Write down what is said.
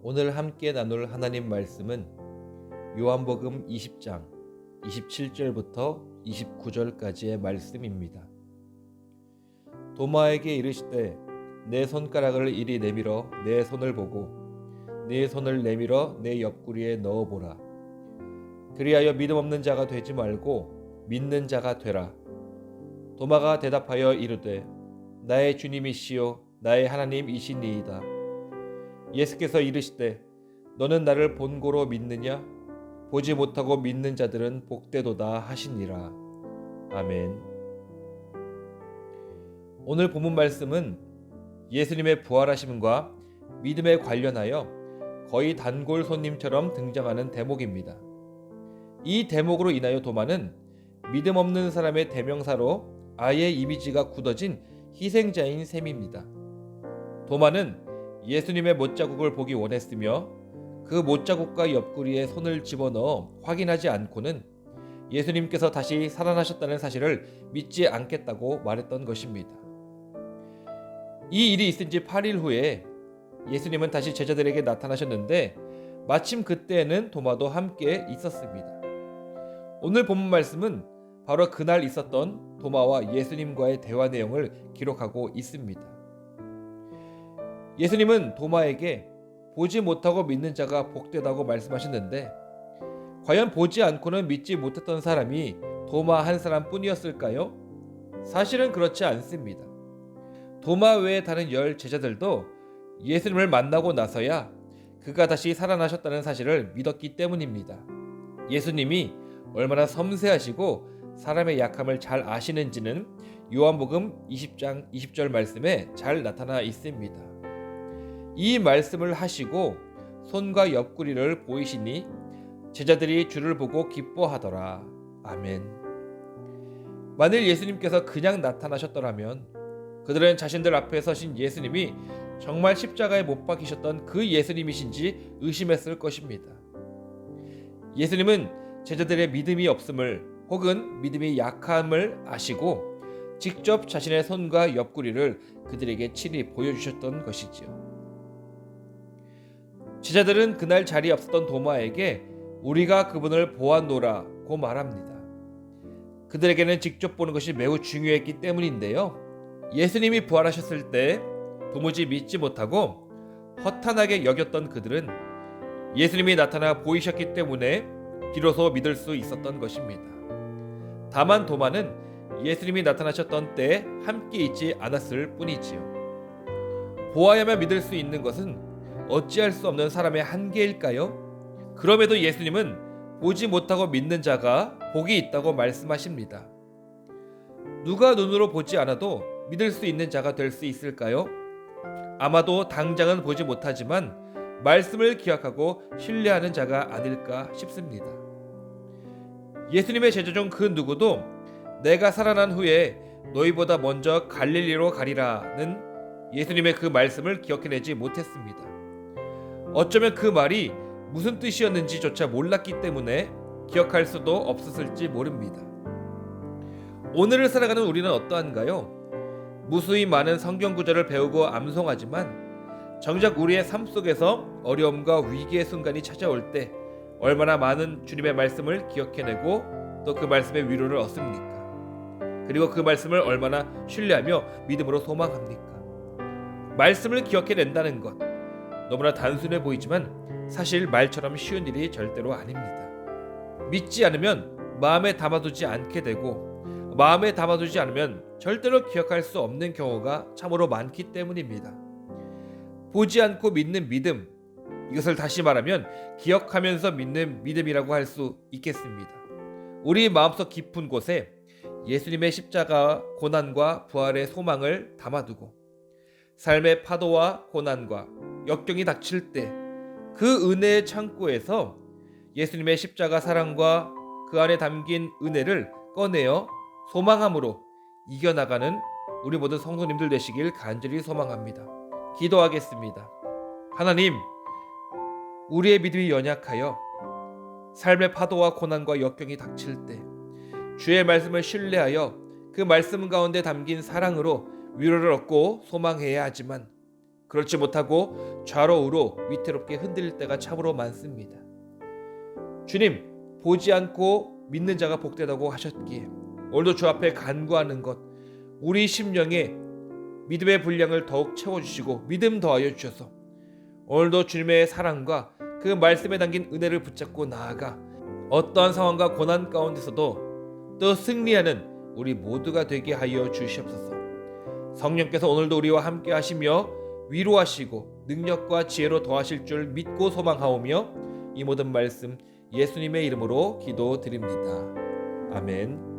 오늘 함께 나눌 하나님 말씀은 요한복음 20장 27절부터 29절까지의 말씀입니다. 도마에게 이르시되 내 손가락을 이리 내밀어 내 손을 보고 네 손을 내밀어 내 옆구리에 넣어보라. 그리하여 믿음 없는 자가 되지 말고 믿는 자가 되라. 도마가 대답하여 이르되 나의 주님이시요 나의 하나님이시니이다. 예수께서 이르시되 너는 나를 본고로 믿느냐? 보지 못하고 믿는 자들은 복되도다 하시니라. 아멘. 오늘 본문 말씀은 예수님의 부활하심과 믿음에 관련하여 거의 단골 손님처럼 등장하는 대목입니다. 이 대목으로 인하여 도마는 믿음 없는 사람의 대명사로 아예 이미지가 굳어진 희생자인 셈입니다. 도마는 예수님의 못자국을 보기 원했으며 그 못자국과 옆구리에 손을 집어넣어 확인하지 않고는 예수님께서 다시 살아나셨다는 사실을 믿지 않겠다고 말했던 것입니다. 이 일이 있은 지 8일 후에 예수님은 다시 제자들에게 나타나셨는데 마침 그때에는 도마도 함께 있었습니다. 오늘 본문 말씀은 바로 그날 있었던 도마와 예수님과의 대화 내용을 기록하고 있습니다. 예수님은 도마에게 보지 못하고 믿는 자가 복되다고 말씀하셨는데 과연 보지 않고는 믿지 못했던 사람이 도마 한 사람뿐이었을까요? 사실은 그렇지 않습니다. 도마 외에 다른 10 제자들도 예수님을 만나고 나서야 그가 다시 살아나셨다는 사실을 믿었기 때문입니다. 예수님이 얼마나 섬세하시고 사람의 약함을 잘 아시는지는 요한복음 20장 20절 말씀에 잘 나타나 있습니다. 이 말씀을 하시고 손과 옆구리를 보이시니 제자들이 주를 보고 기뻐하더라. 아멘. 만일 예수님께서 그냥 나타나셨더라면 그들은 자신들 앞에 서신 예수님이 정말 십자가에 못 박히셨던 그 예수님이신지 의심했을 것입니다. 예수님은 제자들의 믿음이 없음을 혹은 믿음이 약함을 아시고 직접 자신의 손과 옆구리를 그들에게 친히 보여주셨던 것이지요. 제자들은 그날 자리에 없었던 도마에게 우리가 그분을 보았노라고 말합니다. 그들에게는 직접 보는 것이 매우 중요했기 때문인데요. 예수님이 부활하셨을 때 도무지 믿지 못하고 허탄하게 여겼던 그들은 예수님이 나타나 보이셨기 때문에 비로소 믿을 수 있었던 것입니다. 다만 도마는 예수님이 나타나셨던 때에 함께 있지 않았을 뿐이지요. 보아야만 믿을 수 있는 것은 어찌할 수 없는 사람의 한계일까요? 그럼에도 예수님은 보지 못하고 믿는 자가 복이 있다고 말씀하십니다. 누가 눈으로 보지 않아도 믿을 수 있는 자가 될 수 있을까요? 아마도 당장은 보지 못하지만 말씀을 기억하고 신뢰하는 자가 아닐까 싶습니다. 예수님의 제자 중 그 누구도 내가 살아난 후에 너희보다 먼저 갈릴리로 가리라는 예수님의 그 말씀을 기억해내지 못했습니다. 어쩌면 그 말이 무슨 뜻이었는지조차 몰랐기 때문에 기억할 수도 없었을지 모릅니다. 오늘을 살아가는 우리는 어떠한가요? 무수히 많은 성경 구절을 배우고 암송하지만 정작 우리의 삶 속에서 어려움과 위기의 순간이 찾아올 때 얼마나 많은 주님의 말씀을 기억해내고 또 그 말씀의 위로를 얻습니까? 그리고 그 말씀을 얼마나 신뢰하며 믿음으로 소망합니까? 말씀을 기억해낸다는 것 너무나 단순해 보이지만 사실 말처럼 쉬운 일이 절대로 아닙니다. 믿지 않으면 마음에 담아두지 않게 되고 마음에 담아두지 않으면 절대로 기억할 수 없는 경우가 참으로 많기 때문입니다. 보지 않고 믿는 믿음, 이것을 다시 말하면 기억하면서 믿는 믿음이라고 할 수 있겠습니다. 우리 마음속 깊은 곳에 예수님의 십자가 고난과 부활의 소망을 담아두고 삶의 파도와 고난과 역경이 닥칠 때 그 은혜의 창고에서 예수님의 십자가 사랑과 그 안에 담긴 은혜를 꺼내어 소망함으로 이겨나가는 우리 모든 성도님들 되시길 간절히 소망합니다. 기도하겠습니다. 하나님, 우리의 믿음이 연약하여 삶의 파도와 고난과 역경이 닥칠 때 주의 말씀을 신뢰하여 그 말씀 가운데 담긴 사랑으로 위로를 얻고 소망해야 하지만 그렇지 못하고 좌로 우로 위태롭게 흔들릴 때가 참으로 많습니다. 주님, 보지 않고 믿는 자가 복되다고 하셨기에 오늘도 주 앞에 간구하는 것, 우리 심령에 믿음의 분량을 더욱 채워주시고 믿음 더하여 주셔서 오늘도 주님의 사랑과 그 말씀에 담긴 은혜를 붙잡고 나아가 어떠한 상황과 고난 가운데서도 또 승리하는 우리 모두가 되게 하여 주시옵소서. 성령께서 오늘도 우리와 함께 하시며 위로하시고 능력과 지혜로 더하실 줄 믿고 소망하오며 이 모든 말씀 예수님의 이름으로 기도드립니다. 아멘.